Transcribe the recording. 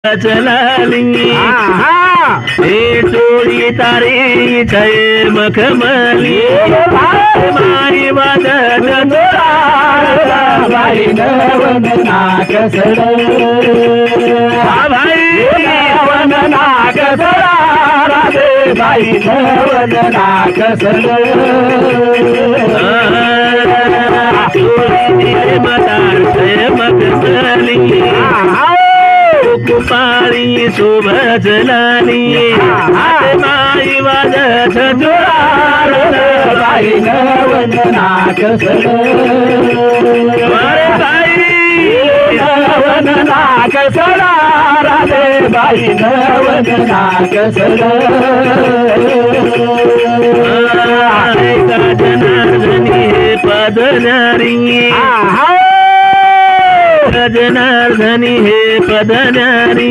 चलाली हे चोळी तारी छय मखमली माई वादत बाई नवन नागसड भाई नवन नागसडा राधे बाई नवन नागसड चोळी मदार छय मखमली कुपारी शोभजलानी माई वाजत जोरार बाई नवन नागसड अरे बाई नवन नागसडा राधे बाई नवन नागसड जनार्दनी हे पदनारी जनार्दनी हे पदनारी